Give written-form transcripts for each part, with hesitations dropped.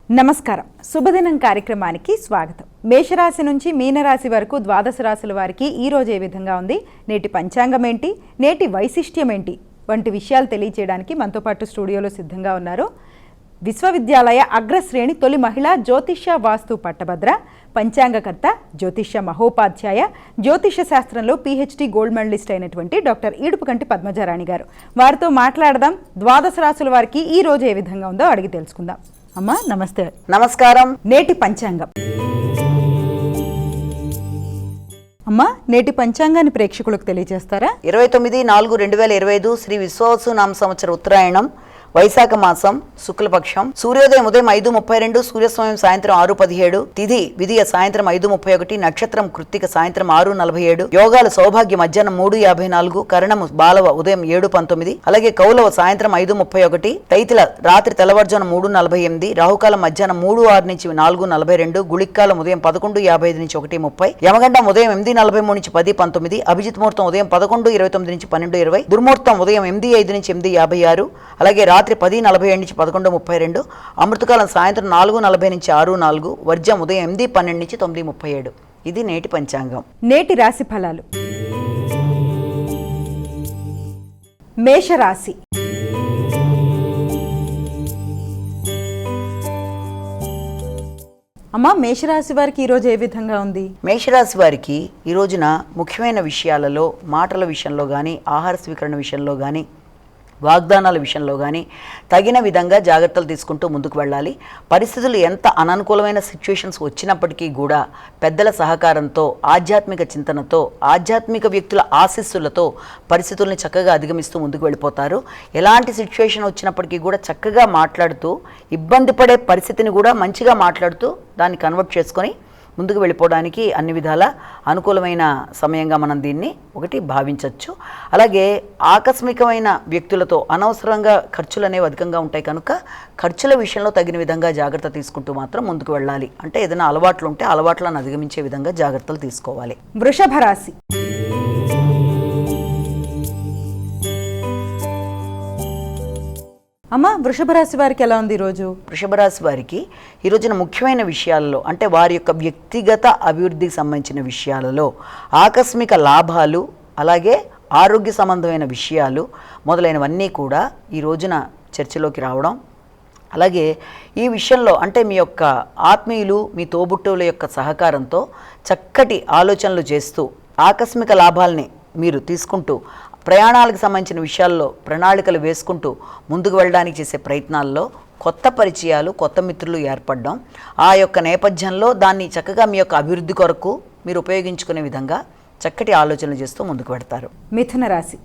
నమస్కారం. శుభదినం కార్యక్రమానికి స్వాగతం. మేషరాశి నుంచి మీనరాశి వరకు ద్వాదశ రాశుల వారికి ఈ రోజు ఏ విధంగా ఉంది, నేటి పంచాంగం ఏంటి, నేటి వైశిష్ట్యం ఏంటి వంటి విషయాలు తెలియజేయడానికి మనతో పాటు స్టూడియోలో సిద్ధంగా ఉన్నారు విశ్వవిద్యాలయ అగ్రశ్రేణి తొలి మహిళా జ్యోతిష్య వాస్తు పట్టభద్ర, పంచాంగకర్త, జ్యోతిష్య మహోపాధ్యాయ, జ్యోతిష్య శాస్త్రంలో PhD గోల్డ్ మెడలిస్ట్ అయినటువంటి డాక్టర్ ఈడుపుకంటి పద్మజారాణి గారు. వారితో మాట్లాడదాం. ద్వాదశ రాశుల వారికి ఈ రోజు ఏ విధంగా ఉందో అడిగి తెలుసుకుందాం. అమ్మా నమస్తే. నమస్కారం. నేటి పంచాంగం. అమ్మా నేటి పంచాంగాన్ని ప్రేక్షకులకు తెలియజేస్తారా? 29/4/2025 శ్రీ విశ్వావసు నామ సంవత్సర ఉత్తరాయణం, వైశాఖ మాసం, శుక్లపక్షం. సూర్యోదయం ఉదయం 5:32, సూర్యస్వామ్యం సాయంత్రం 6:17, తిథి విధియ సాయంత్రం 5:31, నక్షత్రం కృత్తిక సాయంత్రం 6:47, యోగాలు సౌభాగ్య మధ్యాహ్నం 3:54, కరణము బాలవ ఉదయం 7:19, అలాగే కౌలవ సాయంత్రం 5:31, తైతిల రాత్రి తెల్లవారుజామున 3:48, రాహుకాలం మధ్యాహ్నం 3:06 నుంచి 4:42, గుళిక్కాలం ఉదయం 11:55 నుంచి 1:30, యమగండం ఉదయం 8:43 నుంచి 10:19, అభిజిత్ ముహూర్తం ఉదయం 11:29 నుంచి 12:20, దుర్ముహూర్తం ఉదయం 8:05 నుంచి 8:56, అలాగే రాత్రి 10:47 నుంచి 11:32, అమృతకాలం సాయంత్రం 4:40 నుంచి 6:04, వర్జం ఉదయం 8:12 నుంచి 9:37. ఇది నేటి పంచాంగం. నేటి రాశి ఫలాలు. మేషరాశి. అమ్మా మేషరాశి వారికి ఈరోజు ఏ విధంగా ఉంది? మేషరాశి వారికి ఈ రోజున ముఖ్యమైన విషయాలలో, మాటల విషయంలో కానీ, ఆహార స్వీకరణ విషయంలో కానీ, వాగ్దానాల విషయంలో కానీ తగిన విధంగా జాగ్రత్తలు తీసుకుంటూ ముందుకు వెళ్ళాలి. పరిస్థితులు ఎంత అననుకూలమైన సిచ్యువేషన్స్ వచ్చినప్పటికీ కూడా పెద్దల సహకారంతో, ఆధ్యాత్మిక చింతనతో, ఆధ్యాత్మిక వ్యక్తుల ఆశీస్సులతో పరిస్థితుల్ని చక్కగా అధిగమిస్తూ ముందుకు వెళ్ళిపోతారు. ఎలాంటి సిచ్యువేషన్ వచ్చినప్పటికీ కూడా చక్కగా మాట్లాడుతూ, ఇబ్బంది పడే పరిస్థితిని కూడా మంచిగా మాట్లాడుతూ దాన్ని కన్వర్ట్ చేసుకొని ముందుకు వెళ్ళిపోవడానికి అన్ని విధాల అనుకూలమైన సమయంగా మనం దీన్ని ఒకటి భావించవచ్చు. అలాగే ఆకస్మికమైన వ్యక్తులతో అనవసరంగా ఖర్చులు అనేవి అధికంగా ఉంటాయి కనుక ఖర్చుల విషయంలో తగిన విధంగా జాగ్రత్త తీసుకుంటూ మాత్రం ముందుకు వెళ్ళాలి. అంటే ఏదైనా అలవాట్లు ఉంటే అలవాట్లను అధిగమించే విధంగా జాగ్రత్తలు తీసుకోవాలి. వృషభ రాశి. అమ్మ వృషభ రాశి వారికి ఎలా ఉంది ఈరోజు? వృషభ రాశి వారికి ఈ రోజున ముఖ్యమైన విషయాలలో, అంటే వారి యొక్క వ్యక్తిగత అభివృద్ధికి సంబంధించిన విషయాలలో ఆకస్మిక లాభాలు, అలాగే ఆరోగ్య సంబంధమైన విషయాలు మొదలైనవన్నీ కూడా ఈ రోజున చర్చలోకి రావడం, అలాగే ఈ విషయంలో అంటే మీ యొక్క ఆత్మీయులు, మీ తోబుట్టువుల యొక్క సహకారంతో చక్కటి ఆలోచనలు చేస్తూ ఆకస్మిక లాభాలని మీరు తీసుకుంటూ ప్రయాణాలకు సంబంధించిన విషయాల్లో ప్రణాళికలు వేసుకుంటూ ముందుకు వెళ్ళడానికి చేసే ప్రయత్నాల్లో కొత్త పరిచయాలు, కొత్త మిత్రులు ఏర్పడడం, ఆ యొక్క నేపథ్యంలో దాన్ని చక్కగా మీ యొక్క అభివృద్ధి కొరకు మీరు ఉపయోగించుకునే విధంగా చక్కటి ఆలోచనలు చేస్తూ ముందుకు పెడతారు. మిథున రాశి.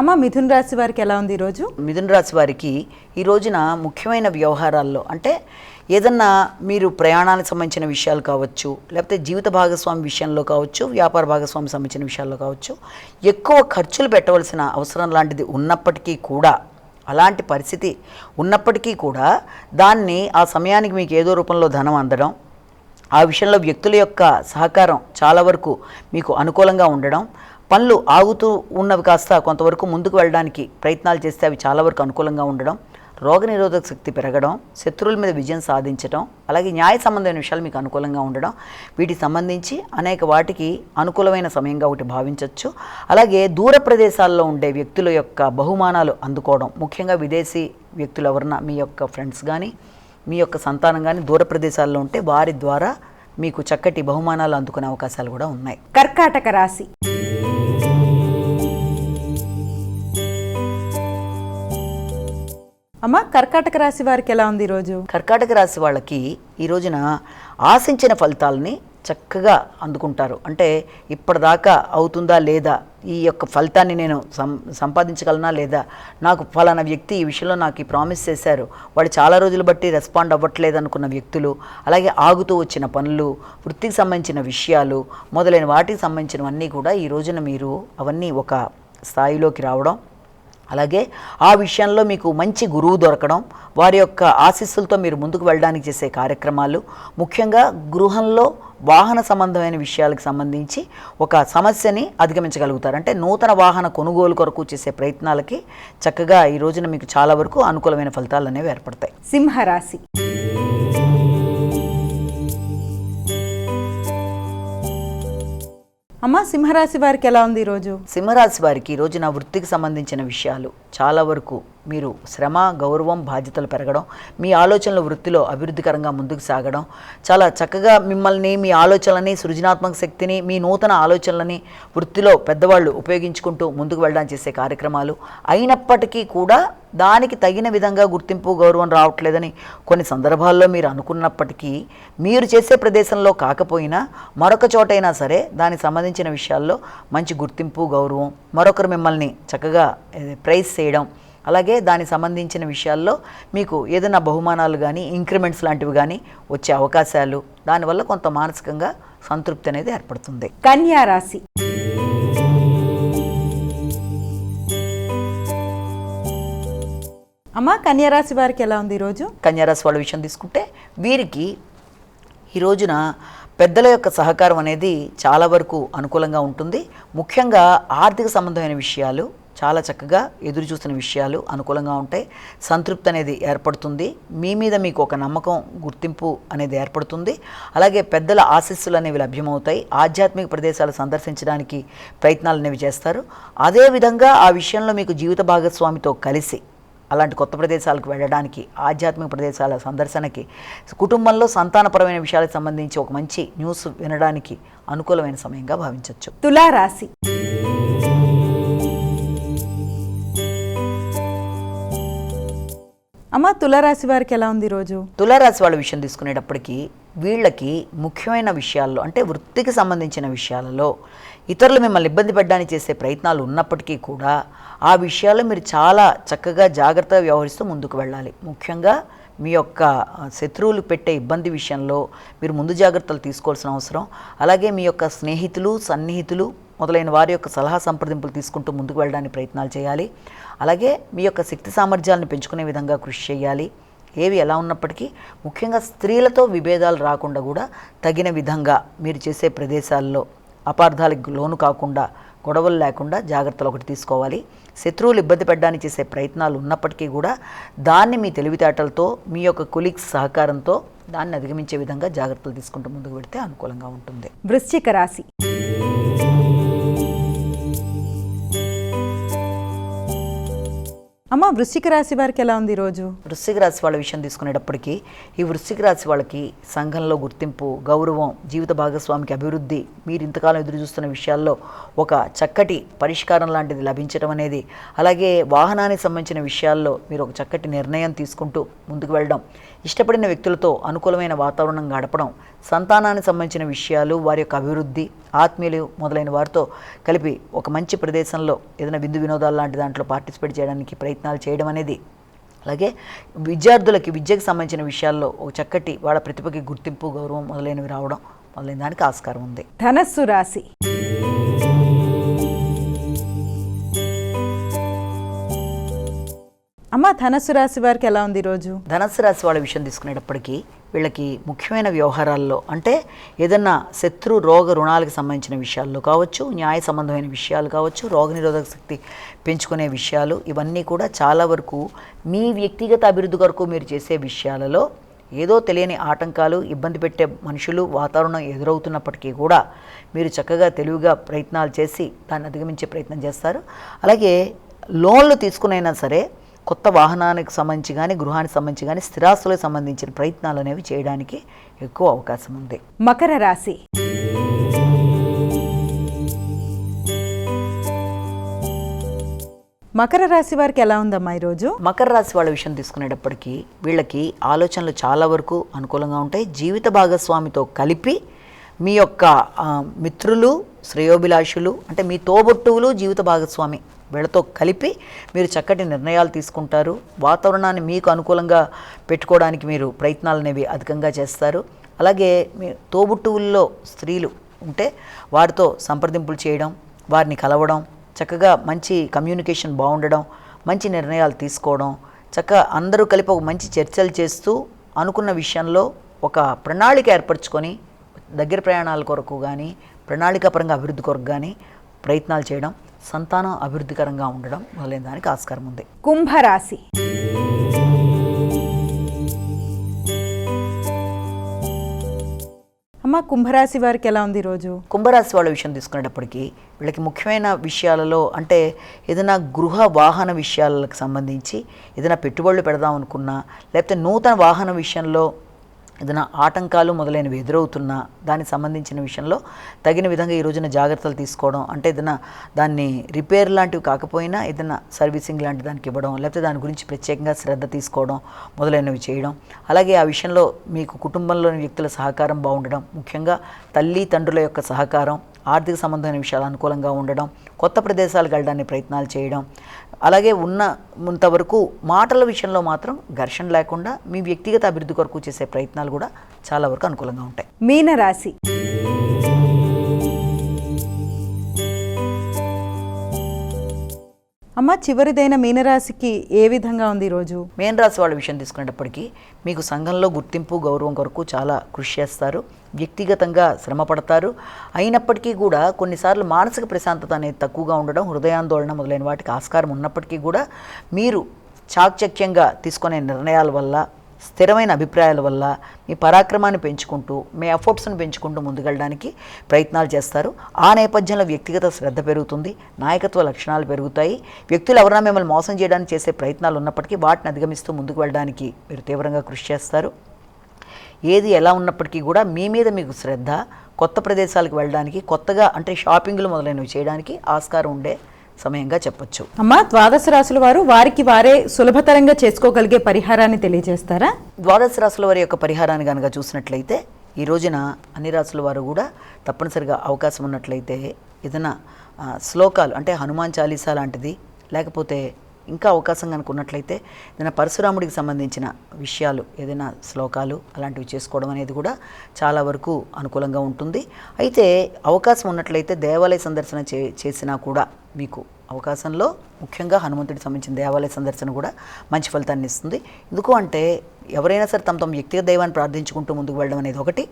అమ్మ మిథున రాశి వారికి ఎలా ఉంది ఈరోజు? మిథున రాశి వారికి ఈ రోజున ముఖ్యమైన వ్యవహారాల్లో, అంటే ఏదన్నా మీరు ప్రయాణానికి సంబంధించిన విషయాలు కావచ్చు, లేకపోతే జీవిత భాగస్వామి విషయంలో కావచ్చు, వ్యాపార భాగస్వామి సంబంధించిన విషయాల్లో కావచ్చు, ఎక్కువ ఖర్చులు పెట్టవలసిన అవసరం లాంటిది ఉన్నప్పటికీ కూడా, అలాంటి పరిస్థితి ఉన్నప్పటికీ కూడా దాన్ని ఆ సమయానికి మీకు ఏదో రూపంలో ధనం అందడం, ఆ విషయంలో వ్యక్తుల యొక్క సహకారం చాలా వరకు మీకు అనుకూలంగా ఉండడం, పనులు ఆగుతూ ఉన్నవి కాస్త కొంతవరకు ముందుకు వెళ్ళడానికి ప్రయత్నాలు చేస్తే అవి చాలా వరకు అనుకూలంగా ఉండడం, రోగనిరోధక శక్తి పెరగడం, శత్రువుల మీద విజయం సాధించడం, అలాగే న్యాయ సంబంధమైన విషయాలు మీకు అనుకూలంగా ఉండడం, వీటికి సంబంధించి అనేక వాటికి అనుకూలమైన సమయంగా ఒకటి భావించవచ్చు. అలాగే దూర ప్రదేశాల్లో ఉండే వ్యక్తుల యొక్క బహుమానాలు అందుకోవడం, ముఖ్యంగా విదేశీ వ్యక్తులు ఎవరన్నా మీ యొక్క ఫ్రెండ్స్ కానీ మీ యొక్క సంతానం కానీ దూర ప్రదేశాల్లో ఉంటే వారి ద్వారా మీకు చక్కటి బహుమానాలు అందుకునే అవకాశాలు కూడా ఉన్నాయి. కర్కాటక రాశి. అమ్మ కర్కాటక రాశి వారికి ఎలా ఉంది ఈరోజు? కర్కాటక రాశి వాళ్ళకి ఈ రోజున ఆశించిన ఫలితాలని చక్కగా అందుకుంటారు. అంటే ఇప్పటిదాకా అవుతుందా లేదా, ఈ యొక్క ఫలితాన్ని నేను సంపాదించగలనా లేదా, నాకు ఫలానా వ్యక్తి ఈ విషయంలో నాకు ఈ ప్రామిస్ చేశారు, వాడు చాలా రోజులు బట్టి రెస్పాండ్ అవ్వట్లేదు అనుకున్న వ్యక్తులు, అలాగే ఆగుతూ వచ్చిన పనులు, వృత్తికి సంబంధించిన విషయాలు మొదలైన వాటికి సంబంధించినవన్నీ కూడా ఈ రోజున మీరు అవన్నీ ఒక స్థాయిలోకి రావడం, అలాగే ఆ విషయంలో మీకు మంచి గురువు దొరకడం, వారి యొక్క ఆశీస్సులతో మీరు ముందుకు వెళ్ళడానికి చేసే కార్యక్రమాలు, ముఖ్యంగా గృహంలో వాహన సంబంధమైన విషయాలకు సంబంధించి ఒక సమస్యని అధిగమించగలుగుతారు. అంటే నూతన వాహన కొనుగోలు కొరకు చేసే ప్రయత్నాలకి చక్కగా ఈ రోజున మీకు చాలా వరకు అనుకూలమైన ఫలితాలు అనేవి ఏర్పడతాయి. సింహరాశి. అమ్మ, సింహరాశి వారికి ఎలా ఉంది ఈరోజు? సింహరాశి వారికి ఈ రోజున వృత్తికి సంబంధించిన విషయాలు చాలా వరకు మీరు శ్రమ, గౌరవం, బాధ్యతలు పెరగడం, మీ ఆలోచనలు వృత్తిలో అభివృద్ధికరంగా ముందుకు సాగడం, చాలా చక్కగా మిమ్మల్ని, మీ ఆలోచనలని, సృజనాత్మక శక్తిని, మీ నూతన ఆలోచనలని వృత్తిలో పెద్దవాళ్ళు ఉపయోగించుకుంటూ ముందుకు వెళ్ళడానికి చేసే కార్యక్రమాలు. అయినప్పటికీ కూడా దానికి తగిన విధంగా గుర్తింపు, గౌరవం రావట్లేదని కొన్ని సందర్భాల్లో మీరు అనుకున్నప్పటికీ, మీరు చేసే ప్రదేశంలో కాకపోయినా మరొక చోటైనా సరే దానికి సంబంధించిన విషయాల్లో మంచి గుర్తింపు, గౌరవం, మరొకరు మిమ్మల్ని చక్కగా ప్రైజ్ చేయడం, అలాగే దానికి సంబంధించిన విషయాల్లో మీకు ఏదైనా బహుమానాలు కానీ, ఇంక్రిమెంట్స్ లాంటివి కానీ వచ్చే అవకాశాలు, దానివల్ల కొంత మానసికంగా సంతృప్తి అనేది ఏర్పడుతుంది. కన్యా రాశి. అమ్మ, కన్యా రాశి వారికి ఎలా ఉంది ఈరోజు? కన్యా రాశి వాళ్ళ విషయం తీసుకుంటే వీరికి ఈ రోజున పెద్దల యొక్క సహకారం అనేది చాలా వరకు అనుకూలంగా ఉంటుంది. ముఖ్యంగా ఆర్థిక సంబంధమైన విషయాలు చాలా చక్కగా ఎదురు చూస్తున్న విషయాలు అనుకూలంగా ఉంటాయి. సంతృప్తి అనేది ఏర్పడుతుంది. మీ మీద మీకు ఒక నమ్మకం, గుర్తింపు అనేది ఏర్పడుతుంది. అలాగే పెద్దల ఆశీస్సులు అనేవి లభ్యమవుతాయి. ఆధ్యాత్మిక ప్రదేశాలు సందర్శించడానికి ప్రయత్నాలు అనేవి చేస్తారు. అదేవిధంగా ఆ విషయంలో మీకు జీవిత భాగస్వామితో కలిసి అలాంటి కొత్త ప్రదేశాలకు వెళ్ళడానికి, ఆధ్యాత్మిక ప్రదేశాల సందర్శనకి, కుటుంబంలో సంతానపరమైన విషయాలకు సంబంధించి ఒక మంచి న్యూస్ వినడానికి అనుకూలమైన సమయంగా భావించవచ్చు. తులారాశి. అమ్మ, తులారాశి వారికి ఎలా ఉంది ఈరోజు? తులారాశి వాళ్ళ విషయం తీసుకునేటప్పటికీ వీళ్ళకి ముఖ్యమైన విషయాల్లో, అంటే వృత్తికి సంబంధించిన విషయాలలో ఇతరులు మిమ్మల్ని ఇబ్బంది పెట్టడానికి చేసే ప్రయత్నాలు ఉన్నప్పటికీ కూడా ఆ విషయాల్లో మీరు చాలా చక్కగా జాగ్రత్తగా వ్యవహరిస్తూ ముందుకు వెళ్ళాలి. ముఖ్యంగా మీ యొక్క శత్రువులు పెట్టే ఇబ్బంది విషయంలో మీరు ముందు జాగ్రత్తలు తీసుకోవాల్సిన అవసరం. అలాగే మీ యొక్క స్నేహితులు, సన్నిహితులు మొదలైన వారి యొక్క సలహా సంప్రదింపులు తీసుకుంటూ ముందుకు వెళ్ళడానికి ప్రయత్నాలు చేయాలి. అలాగే మీ యొక్క శక్తి సామర్థ్యాలను పెంచుకునే విధంగా కృషి చేయాలి. ఏవి ఎలా ఉన్నప్పటికీ ముఖ్యంగా స్త్రీలతో విభేదాలు రాకుండా కూడా తగిన విధంగా మీరు చేసే ప్రదేశాల్లో అపార్థాలకు లోను కాకుండా, గొడవలు లేకుండా జాగ్రత్తలు ఒకటి తీసుకోవాలి. శత్రువులు ఇబ్బంది పెట్టడానికి చేసే ప్రయత్నాలు ఉన్నప్పటికీ కూడా దాన్ని మీ తెలివితేటలతో, మీ యొక్క కొలీగ్స్ సహకారంతో దాన్ని అధిగమించే విధంగా జాగ్రత్తలు తీసుకుంటూ ముందుకు పెడితే అనుకూలంగా ఉంటుంది. వృశ్చిక రాశి. అమ్మ, వృశ్చిక రాశి వారికి ఎలా ఉంది ఈరోజు? వృశ్చిక రాశి వాళ్ళ విషయం తీసుకునేటప్పటికీ ఈ వృశ్చిక రాశి వాళ్ళకి సంఘంలో గుర్తింపు, గౌరవం, జీవిత భాగస్వామికి అభివృద్ధి, మీరు ఇంతకాలం ఎదురు చూస్తున్న విషయాల్లో ఒక చక్కటి పరిష్కారం లాంటిది లభించడం అనేది, అలాగే వాహనానికి సంబంధించిన విషయాల్లో మీరు ఒక చక్కటి నిర్ణయం తీసుకుంటూ ముందుకు వెళ్ళడం, ఇష్టపడిన వ్యక్తులతో అనుకూలమైన వాతావరణం గడపడం, సంతానానికి సంబంధించిన విషయాలు, వారి యొక్క అభివృద్ధి, ఆత్మీయులు మొదలైన వారితో కలిపి ఒక మంచి ప్రదేశంలో ఏదైనా విందు వినోదాలు లాంటి దాంట్లో పార్టిసిపేట్ చేయడానికి ప్రయత్నాలు చేయడం అనేది, అలాగే విద్యార్థులకి విద్యకు సంబంధించిన విషయాల్లో ఒక చక్కటి వాళ్ళ ప్రతిభకి గుర్తింపు, గౌరవం మొదలైనవి రావడం మొదలైన దానికి ఆస్కారం ఉంది. ధనస్సు రాశి. అమ్మ, ధనస్సు రాశి వారికి ఎలా ఉంది ఈరోజు? ధనస్సు రాశి వాళ్ళ విషయం తీసుకునేటప్పటికీ వీళ్ళకి ముఖ్యమైన వ్యవహారాల్లో, అంటే ఏదన్నా శత్రు, రోగ, రుణాలకు సంబంధించిన విషయాల్లో కావచ్చు, న్యాయ సంబంధమైన విషయాలు కావచ్చు, రోగనిరోధక శక్తి పెంచుకునే విషయాలు, ఇవన్నీ కూడా చాలా వరకు మీ వ్యక్తిగత అభివృద్ధి కొరకు మీరు చేసే విషయాలలో ఏదో తెలియని ఆటంకాలు, ఇబ్బంది పెట్టే మనుషులు, వాతావరణం ఎదురవుతున్నప్పటికీ కూడా మీరు చక్కగా తెలివిగా ప్రయత్నాలు చేసి దాన్ని అధిగమించే ప్రయత్నం చేస్తారు. అలాగే లోన్లు తీసుకునైనా సరే కొత్త వాహనానికి సంబంధించి కానీ, గృహానికి సంబంధించి కానీ, స్థిరాస్తులకు సంబంధించిన ప్రయత్నాలు అనేవి చేయడానికి ఎక్కువ అవకాశం ఉంది. మకర రాశి. మకర రాశి వారికి ఎలా ఉందమ్మా ఈరోజు? మకర రాశి వాళ్ళ విషయం తీసుకునేటప్పటికీ వీళ్ళకి ఆలోచనలు చాలా వరకు అనుకూలంగా ఉంటాయి. జీవిత భాగస్వామితో కలిపి మీ యొక్క మిత్రులు, శ్రేయోభిలాషులు, అంటే మీ తోబుట్టువులు, జీవిత భాగస్వామి వీళ్ళతో కలిపి మీరు చక్కటి నిర్ణయాలు తీసుకుంటారు. వాతావరణాన్ని మీకు అనుకూలంగా పెట్టుకోవడానికి మీరు ప్రయత్నాలు అనేవి అధికంగా చేస్తారు. అలాగే మీ తోబుట్టువుల్లో స్త్రీలు ఉంటే వారితో సంప్రదింపులు చేయడం, వారిని కలవడం, చక్కగా మంచి కమ్యూనికేషన్ బాగుండడం, మంచి నిర్ణయాలు తీసుకోవడం, చక్కగా అందరూ కలిపి ఒక మంచి చర్చలు చేస్తూ అనుకున్న విషయంలో ఒక ప్రణాళిక ఏర్పరచుకొని దగ్గర ప్రయాణాల కొరకు కానీ ప్రణాళికాపరంగా అభివృద్ధి కొరకు కానీ ప్రయత్నాలు చేయడం, సంతానం అభివృద్ధికరంగా ఉండడం మొదలైన దానికి ఆస్కారం ఉంది. కుంభరాశి. అమ్మ, కుంభరాశి వారికి ఎలా ఉంది ఈరోజు? కుంభరాశి వాళ్ళ విషయం తీసుకునేటప్పటికీ వీళ్ళకి ముఖ్యమైన విషయాలలో అంటే ఏదైనా గృహ వాహన విషయాలకు సంబంధించి ఏదైనా పెట్టుబడులు పెడదాం అనుకున్నా, లేకపోతే నూతన వాహన విషయంలో ఏదైనా ఆటంకాలు మొదలైనవి ఎదురవుతున్నా దానికి సంబంధించిన విషయంలో తగిన విధంగా ఈ రోజున జాగ్రత్తలు తీసుకోవడం, అంటే ఏదైనా దాన్ని రిపేర్ లాంటివి కాకపోయినా ఏదైనా సర్వీసింగ్ లాంటి దానికి ఇవ్వడం, లేకపోతే దాని గురించి ప్రత్యేకంగా శ్రద్ధ తీసుకోవడం మొదలైనవి చేయడం. అలాగే ఆ విషయంలో మీకు కుటుంబంలోని వ్యక్తుల సహకారం బాగుండడం, ముఖ్యంగా తల్లి తండ్రుల యొక్క సహకారం, ఆర్థిక సంబంధమైన విషయాలు అనుకూలంగా ఉండడం, కొత్త ప్రదేశాలకు వెళ్ళడానికి ప్రయత్నాలు చేయడం, అలాగే ఉన్నంతవరకు మాటల విషయంలో మాత్రం ఘర్షణ లేకుండా మీ వ్యక్తిగత అభివృద్ధి కొరకు చేసే ప్రయత్నాలు కూడా చాలా వరకు అనుకూలంగా ఉంటాయి. మీనరాశి. అమ్మ, చివరిదైన మీనరాశికి ఏ విధంగా ఉంది ఈరోజు? మీనరాశి వాళ్ళ విషయం తీసుకునేటప్పటికీ మీకు సంఘంలో గుర్తింపు గౌరవం కొరకు చాలా కృషి చేస్తారు, వ్యక్తిగతంగా శ్రమ పడతారు. అయినప్పటికీ కూడా కొన్నిసార్లు మానసిక ప్రశాంతత అనేది తక్కువగా ఉండడం, హృదయాందోళన మొదలైన వాటికి ఆస్కారం ఉన్నప్పటికీ కూడా మీరు చాకచక్యంగా తీసుకునే నిర్ణయాల వల్ల, స్థిరమైన అభిప్రాయాల వల్ల మీ పరాక్రమాన్ని పెంచుకుంటూ, మీ ఎఫర్ట్స్ను పెంచుకుంటూ ముందుకెళ్ళడానికి ప్రయత్నాలు చేస్తారు. ఆ నేపథ్యంలో వ్యక్తిగత శ్రద్ధ పెరుగుతుంది, నాయకత్వ లక్షణాలు పెరుగుతాయి. వ్యక్తులు ఎవరైనా మిమ్మల్ని మోసం చేయడానికి చేసే ప్రయత్నాలు ఉన్నప్పటికీ వాటిని అధిగమిస్తూ ముందుకు వెళ్ళడానికి మీరు తీవ్రంగా కృషి చేస్తారు. ఏది ఎలా ఉన్నప్పటికీ కూడా మీ మీద మీకు శ్రద్ధ, కొత్త ప్రదేశాలకు వెళ్ళడానికి, కొత్తగా అంటే షాపింగ్లు మొదలైనవి చేయడానికి ఆస్కారం ఉండే సమయంగా చెప్పొచ్చు. అమ్మ, ద్వాదశ రాశుల వారు వారికి వారే సులభతరంగా చేసుకోగలిగే పరిహారాన్ని తెలియజేస్తారా? ద్వాదశ రాశుల వారి యొక్క పరిహారాన్ని కనుక చూసినట్లయితే ఈ రోజున అన్ని రాశుల వారు కూడా తప్పనిసరిగా అవకాశం ఉన్నట్లయితే ఏదైనా శ్లోకాలు అంటే హనుమాన్ చాలీసా లాంటిది, లేకపోతే ఇంకా అవకాశం కనుక ఉన్నట్లయితే ఏదైనా పరశురాముడికి సంబంధించిన విషయాలు ఏదైనా శ్లోకాలు అలాంటివి చేసుకోవడం అనేది కూడా చాలా వరకు అనుకూలంగా ఉంటుంది. అయితే అవకాశం ఉన్నట్లయితే దేవాలయ సందర్శన చేసినా కూడా మీకు అవకాశంలో ముఖ్యంగా హనుమంతుడికి సంబంధించిన దేవాలయ సందర్శన కూడా మంచి ఫలితాన్ని ఇస్తుంది. ఎందుకు అంటే ఎవరైనా సరే తమ వ్యక్తిగత దైవాన్ని ప్రార్థించుకుంటూ ముందుకు వెళ్ళడం అనేది ఒకటి,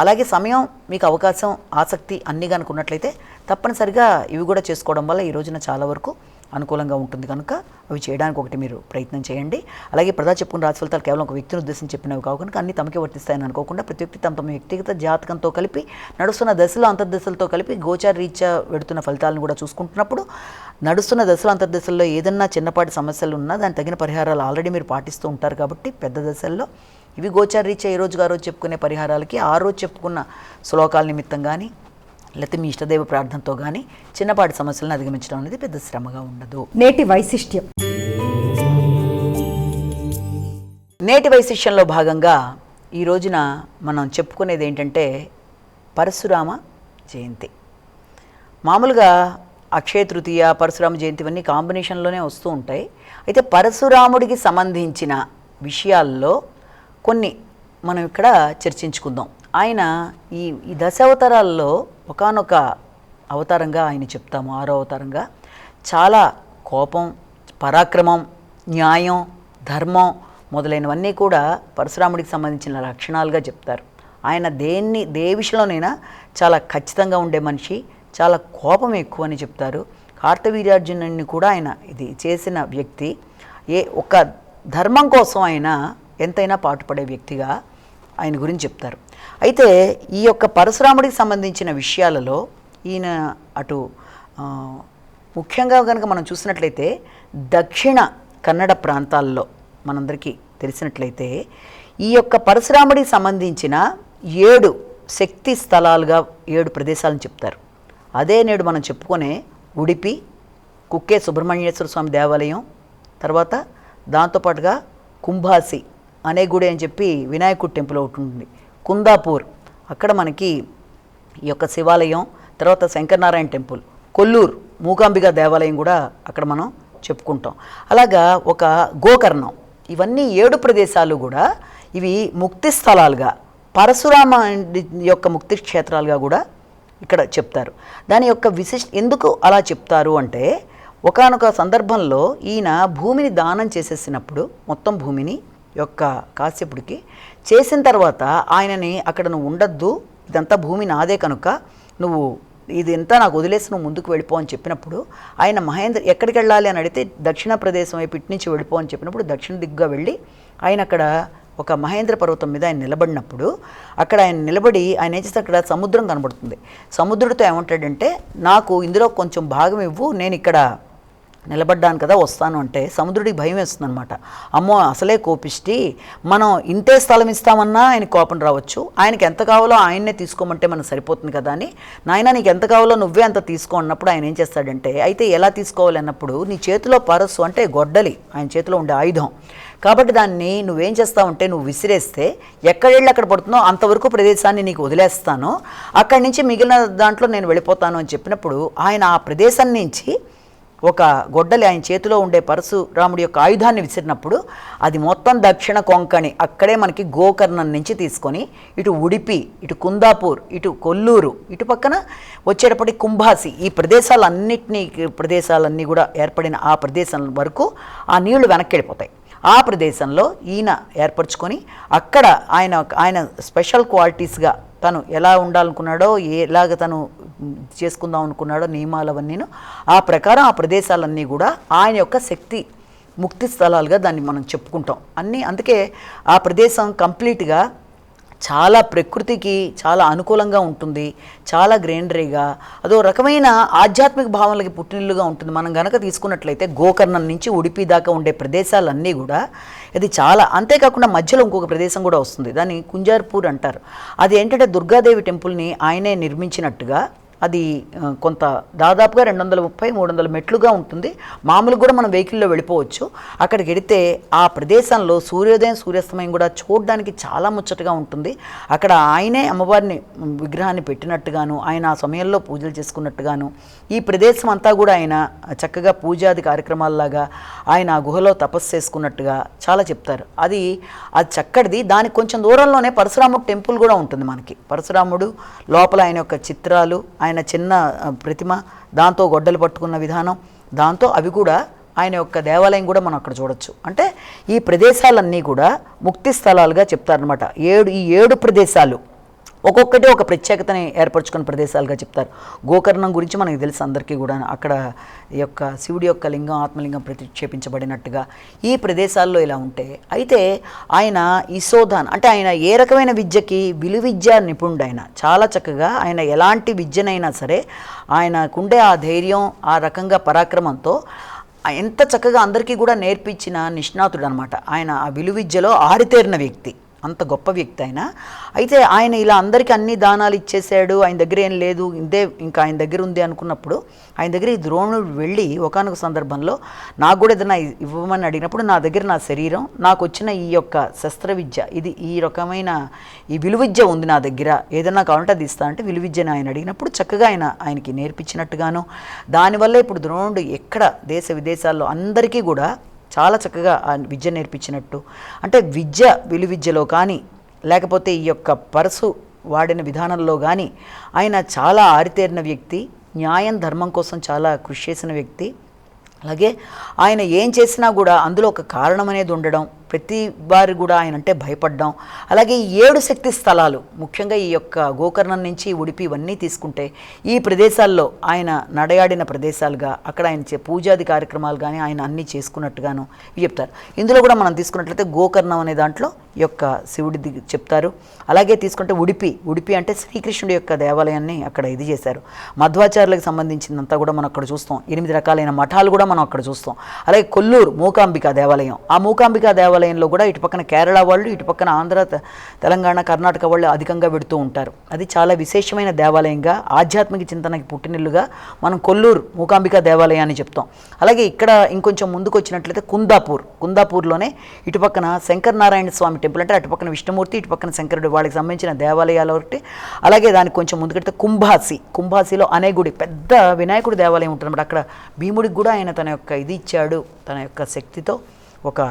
అలాగే సమయం మీకు అవకాశం ఆసక్తి అన్నీ కనుక ఉన్నట్లయితే తప్పనిసరిగా ఇవి కూడా చేసుకోవడం వల్ల ఈ రోజున చాలా వరకు అనుకూలంగా ఉంటుంది కనుక అవి చేయడానికి ఒకటి మీరు ప్రయత్నం చేయండి. అలాగే ప్రజా చెప్పుకున్న రాశి ఫలితాలు కేవలం ఒక వ్యక్తిని ఉద్దేశించి చెప్పినవి కావు కనుక అన్ని తమకే వర్తిస్తాయని అనుకోకుండా ప్రతి వ్యక్తి తమ వ్యక్తిగత జాతకంతో కలిపి నడుస్తున్న దశలో అంతర్దశలతో కలిపి గోచార రీత్యా పెడుతున్న ఫలితాలను కూడా చూసుకుంటున్నప్పుడు నడుస్తున్న దశలో అంతర్దశల్లో ఏదన్నా చిన్నపాటి సమస్యలు ఉన్నా దానికి తగిన పరిహారాలు ఆల్రెడీ మీరు పాటిస్తూ ఉంటారు కాబట్టి పెద్ద దశల్లో ఇవి గోచార రీత్యా ఈ రోజుగా రోజు చెప్పుకునే పరిహారాలకి ఆ రోజు చెప్పుకున్న శ్లోకాల నిమిత్తం కానీ లేకపోతే మీ ఇష్టదైవ ప్రార్థనతో కానీ చిన్నపాటి సమస్యలను అధిగమించడం అనేది పెద్ద శ్రమగా ఉండదు. నేటి వైశిష్ట్యం. నేటి వైశిష్యంలో భాగంగా ఈ రోజున మనం చెప్పుకునేది ఏంటంటే పరశురామ జయంతి. మామూలుగా అక్షయ తృతీయ, పరశురామ జయంతి ఇవన్నీ కాంబినేషన్లోనే వస్తూ ఉంటాయి. అయితే పరశురాముడికి సంబంధించిన విషయాల్లో కొన్ని మనం ఇక్కడ చర్చించుకుందాం. ఆయన ఈ దశావతారాల్లో ఒకానొక అవతారంగా ఆయన చెప్తాము, 6వ అవతారంగా చాలా కోపం, పరాక్రమం, న్యాయం, ధర్మం మొదలైనవన్నీ కూడా పరశురాముడికి సంబంధించిన లక్షణాలుగా చెప్తారు. ఆయన ఏ విషయంలోనైనా చాలా ఖచ్చితంగా ఉండే మనిషి, చాలా కోపం ఎక్కువ అని చెప్తారు. కార్తవీర్యార్జునుడిని కూడా ఆయన ఇది చేసిన వ్యక్తి, ఒక ధర్మం కోసం ఆయన ఎంతైనా పాటుపడే వ్యక్తిగా ఆయన గురించి చెప్తారు. అయితే ఈ యొక్క పరశురాముడికి సంబంధించిన విషయాలలో ఈయన అటు ముఖ్యంగా కనుక మనం చూసినట్లయితే దక్షిణ కన్నడ ప్రాంతాల్లో మనందరికీ తెలిసినట్లయితే ఈ యొక్క పరశురాముడికి సంబంధించిన 7 శక్తి స్థలాలుగా 7 ప్రదేశాలను చెప్తారు. అదే నేడు మనం చెప్పుకునే ఉడిపి, కుక్కే సుబ్రహ్మణ్యేశ్వర స్వామి దేవాలయం, తర్వాత దాంతోపాటుగా కుంభాసి అనే గుడి అని చెప్పి వినాయకుడి టెంపుల్ ఒకటి ఉంటుంది, కుందాపూర్ అక్కడ మనకి ఈ యొక్క శివాలయం, తర్వాత శంకరనారాయణ టెంపుల్, కొల్లూరు మూకాంబిక దేవాలయం కూడా అక్కడ మనం చెప్పుకుంటాం. అలాగా ఒక గోకర్ణం, ఇవన్నీ 7 ప్రదేశాలు కూడా ఇవి ముక్తి స్థలాలుగా, పరశురామ యొక్క ముక్తి క్షేత్రాలుగా కూడా ఇక్కడ చెప్తారు. దాని యొక్క ఎందుకు అలా చెప్తారు అంటే ఒకానొక సందర్భంలో ఈయన భూమిని దానం చేసేసినప్పుడు మొత్తం భూమిని యొక్క కాశ్యపుడికి చేసిన తర్వాత ఆయనని అక్కడ నువ్వు ఉండద్దు, ఇదంతా భూమి నాదే కనుక నువ్వు ఇదంతా నాకు వదిలేసి నువ్వు ముందుకు వెళ్ళిపో అని చెప్పినప్పుడు ఆయన మహేంద్ర ఎక్కడికి వెళ్ళాలి అని అడిగితే దక్షిణ ప్రదేశం వైపు ఇటు నుంచి వెళ్ళిపో అని చెప్పినప్పుడు దక్షిణ దిగ్గుగా వెళ్ళి ఆయన అక్కడ ఒక మహేంద్ర పర్వతం మీద ఆయన నిలబడినప్పుడు అక్కడ ఆయన నిలబడి ఆయన ఏం చేస్తే అక్కడ సముద్రం కనబడుతుంది. సముద్రుడితో ఏమంటాడంటే నాకు ఇందులో కొంచెం భాగం ఇవ్వు, నేను ఇక్కడ నిలబడ్డాను కదా వస్తాను అంటే సముద్రుడికి భయం వేస్తుందన్నమాట. అమ్మో అసలే కోపిష్టి, మనం ఇంతే స్థలం ఇస్తామన్నా ఆయన కోపం రావచ్చు, ఆయనకి ఎంత కావాలో ఆయన్నే తీసుకోమంటే మనకు సరిపోతుంది కదా అని, నాయన నీకు ఎంత కావాలో నువ్వే అంత తీసుకో అన్నప్పుడు ఆయన ఏం చేస్తాడంటే అయితే ఎలా తీసుకోవాలి అన్నప్పుడు నీ చేతిలో పరస్సు అంటే గొడ్డలి ఆయన చేతిలో ఉండే ఆయుధం కాబట్టి దాన్ని నువ్వేం చేస్తావంటే నువ్వు విసిరేస్తే ఎక్కడెళ్ళి అక్కడ పడుతుందో అంతవరకు ప్రదేశాన్ని నీకు వదిలేస్తాను, అక్కడి నుంచి మిగిలిన దాంట్లో నేను వెళ్ళిపోతాను అని చెప్పినప్పుడు ఆయన ఆ ప్రదేశం నుంచి ఒక గొడ్డలి ఆయన చేతిలో ఉండే పరశురాముడి యొక్క ఆయుధాన్ని విసిరినప్పుడు అది మొత్తం దక్షిణ కొంకణి అక్కడే మనకి గోకర్ణం నుంచి తీసుకొని ఇటు ఉడిపి, ఇటు కుందాపూర్, ఇటు కొల్లూరు, ఇటు పక్కన వచ్చేటప్పటికి కుంభాసి, ఈ ప్రదేశాలన్నీ కూడా ఏర్పడిన ఆ ప్రదేశం వరకు ఆ నీళ్లు వెనక్కి వెళ్ళిపోతాయి. ఆ ప్రదేశంలో ఈయన ఏర్పరచుకొని అక్కడ ఆయన స్పెషల్ క్వాలిటీస్గా తను ఎలా ఉండాలనుకున్నాడో ఎలాగ తను చేసుకుందాం అనుకున్నాడో నియమాలవన్నీను ఆ ప్రకారం ఆ ప్రదేశాలన్నీ కూడా ఆయన యొక్క శక్తి ముక్తి స్థలాలుగా దాన్ని మనం చెప్పుకుంటాం అన్నీ. అందుకే ఆ ప్రదేశం కంప్లీట్గా చాలా ప్రకృతికి చాలా అనుకూలంగా ఉంటుంది, చాలా గ్రీనరీగా అదో రకమైన ఆధ్యాత్మిక భావనలకి పుట్టినిల్లుగా ఉంటుంది. మనం గనక తీసుకున్నట్లయితే గోకర్ణం నుంచి ఉడిపి దాకా ఉండే ప్రదేశాలన్నీ కూడా ఇది చాలా, అంతేకాకుండా మధ్యలో ఇంకొక ప్రదేశం కూడా వస్తుంది, దాన్ని కుంజార్పూర్ అంటారు. అది ఏంటంటే దుర్గాదేవి టెంపుల్ని ఆయనే నిర్మించినట్టుగా అది కొంత దాదాపుగా 230-300 మెట్లుగా ఉంటుంది. మామూలుగా కూడా మనం వెహికల్లో వెళ్ళిపోవచ్చు. అక్కడికి వెళితే ఆ ప్రదేశంలో సూర్యోదయం సూర్యాస్తమయం కూడా చూడడానికి చాలా ముచ్చటగా ఉంటుంది. అక్కడ ఆయనే అమ్మవారిని విగ్రహాన్ని పెట్టినట్టుగాను ఆయన ఆ సమయంలో పూజలు చేసుకున్నట్టుగాను ఈ ప్రదేశం అంతా కూడా ఆయన చక్కగా పూజాది కార్యక్రమాల్లాగా ఆయన ఆ గుహలో తపస్సు చేసుకున్నట్టుగా చాలా చెప్తారు. అది చక్కటిది. దానికి కొంచెం దూరంలోనే పరశురాముడు టెంపుల్ కూడా ఉంటుంది మనకి. పరశురాముడు లోపల ఆయన యొక్క చిత్రాలు, ఆయన చిన్న ప్రతిమ, దాంతో గొడ్డలు పట్టుకున్న విధానం, దాంతో అవి కూడా ఆయన యొక్క దేవాలయం కూడా మనం అక్కడ చూడొచ్చు. అంటే ఈ ప్రదేశాలన్నీ కూడా ముక్తి స్థలాలుగా చెప్తారనమాట. ఈ 7 ప్రదేశాలు ఒక్కొక్కటి ఒక ప్రత్యేకతని ఏర్పరచుకున్న ప్రదేశాలుగా చెప్తారు. గోకర్ణం గురించి మనకి తెలుసు అందరికీ కూడా, అక్కడ యొక్క శివుడి యొక్క లింగం ఆత్మలింగం ప్రతిక్షేపించబడినట్టుగా ఈ ప్రదేశాల్లో ఇలా ఉంటే, అయితే ఆయన ఈశోధాన్ అంటే ఆయన ఏ రకమైన విద్యకి విలువిద్య నిపుణుడు. ఆయన చాలా చక్కగా ఆయన ఎలాంటి విద్యనైనా సరే ఆయనకుండే ఆ ధైర్యం, ఆ రకంగా పరాక్రమంతో ఎంత చక్కగా అందరికీ కూడా నేర్పించిన నిష్ణాతుడు అనమాట. ఆయన ఆ విలువిద్యలో ఆరితేరిన వ్యక్తి, అంత గొప్ప వ్యక్తి ఆయన. అయితే ఆయన ఇలా అందరికీ అన్ని దానాలు ఇచ్చేసాడు, ఆయన దగ్గర ఏం లేదు, ఇంతే ఇంకా ఆయన దగ్గర ఉంది అనుకున్నప్పుడు ఆయన దగ్గర ఈ ద్రోణుడు వెళ్ళి ఒకానొక సందర్భంలో నాకు కూడా ఏదైనా ఇవ్వమని అడిగినప్పుడు నా దగ్గర నా శరీరం, నాకు వచ్చిన ఈ యొక్క శస్త్ర విద్య, ఇది ఈ రకమైన ఈ విలువిద్య ఉంది నా దగ్గర, ఏదైనా కావాలంటే అది ఇస్తా అంటే విలువిద్యను ఆయన అడిగినప్పుడు చక్కగా ఆయనకి నేర్పించినట్టుగాను, దానివల్ల ఇప్పుడు ద్రోణుడు ఎక్కడ దేశ విదేశాల్లో అందరికీ కూడా చాలా చక్కగా ఆ విద్య నేర్పించినట్టు. అంటే విలువిద్యలో కానీ లేకపోతే ఈ యొక్క పరసు వాడిన విధానంలో కానీ ఆయన చాలా ఆరితేరిన వ్యక్తి, న్యాయం ధర్మం కోసం చాలా కృషి చేసిన వ్యక్తి. అలాగే ఆయన ఏం చేసినా కూడా అందులో ఒక కారణం అనేది ఉండడం, ప్రతి వారు కూడా ఆయన అంటే భయపడ్డాం. అలాగే 7 శక్తి స్థలాలు, ముఖ్యంగా ఈ యొక్క గోకర్ణం నుంచి ఉడిపి ఇవన్నీ తీసుకుంటే ఈ ప్రదేశాల్లో ఆయన నడయాడిన ప్రదేశాలుగా, అక్కడ ఆయన పూజాది కార్యక్రమాలు కానీ ఆయన అన్నీ చేసుకున్నట్టుగాను ఇవి చెప్తారు. ఇందులో కూడా మనం తీసుకున్నట్లయితే గోకర్ణం అనే దాంట్లో ఈ యొక్క శివుడిది చెప్తారు. అలాగే తీసుకుంటే ఉడిపి అంటే శ్రీకృష్ణుడి యొక్క దేవాలయాన్ని అక్కడ ఇది చేశారు. మధ్వాచార్యులకు సంబంధించినంతా కూడా మనం అక్కడ చూస్తాం. 8 రకాలైన మఠాలు కూడా మనం అక్కడ చూస్తాం. అలాగే కొల్లూరు మూకాంబికా దేవాలయం, ఆ మూకాంబికా దేవాలయంలో కూడా ఇటు పక్కన కేరళ వాళ్ళు, ఇటు పక్కన ఆంధ్ర, తెలంగాణ, కర్ణాటక వాళ్ళు అధికంగా పెడుతూ ఉంటారు. అది చాలా విశేషమైన దేవాలయంగా, ఆధ్యాత్మిక చింతనకి పుట్టినిల్లుగా మనం కొల్లూరు మూకాంబికా దేవాలయాన్ని చెప్తాం. అలాగే ఇక్కడ ఇంకొంచెం ముందుకు వచ్చినట్లయితే కుందాపూర్లోనే ఇటు పక్కన శంకర నారాయణ స్వామి టెంపుల్, అంటే అటు పక్కన విష్ణుమూర్తి, ఇటు పక్కన శంకరుడు, వాళ్ళకి సంబంధించిన దేవాలయాలు ఒకటి. అలాగే దానికి కొంచెం ముందుకెడితే కుంభాసిలో అనే గుడి, పెద్ద వినాయకుడి దేవాలయం ఉంటుంది. అక్కడ భీముడికి కూడా ఆయన తన యొక్క ఇది ఇచ్చాడు, తన యొక్క శక్తితో ఒక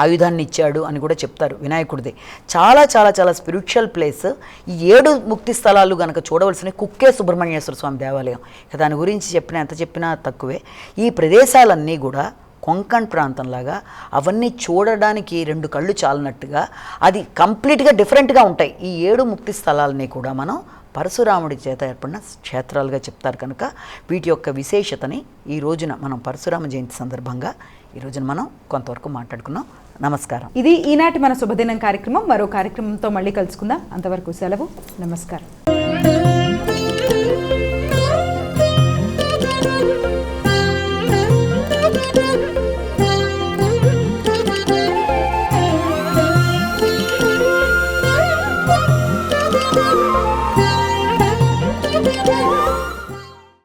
ఆయుధాన్ని ఇచ్చాడు అని కూడా చెప్తారు వినాయకుడిది. చాలా చాలా చాలా స్పిరిచువల్ ప్లేస్. ఈ 7 ముక్తి స్థలాలు కనుక చూడవలసిన కుక్కే సుబ్రహ్మణ్యేశ్వర స్వామి దేవాలయం. దాని గురించి ఎంత చెప్పినా తక్కువే. ఈ ప్రదేశాలన్నీ కూడా కొంకణ్ ప్రాంతంలాగా అవన్నీ చూడడానికి 2 కళ్ళు చాలనట్టుగా అది కంప్లీట్గా డిఫరెంట్గా ఉంటాయి. ఈ 7 ముక్తి స్థలాలని కూడా మనం పరశురాముడి చేత ఏర్పడిన క్షేత్రాలుగా చెప్తారు కనుక వీటి యొక్క విశేషతని ఈ రోజున మనం పరశురామ జయంతి సందర్భంగా ఈ రోజున మనం కొంతవరకు మాట్లాడుకున్నాం. నమస్కారం. ఇది ఈనాటి మన శుభదినం కార్యక్రమం. మరో కార్యక్రమంతో మళ్ళీ కలుసుకుందాం. అంతవరకు సెలవు. నమస్కారం.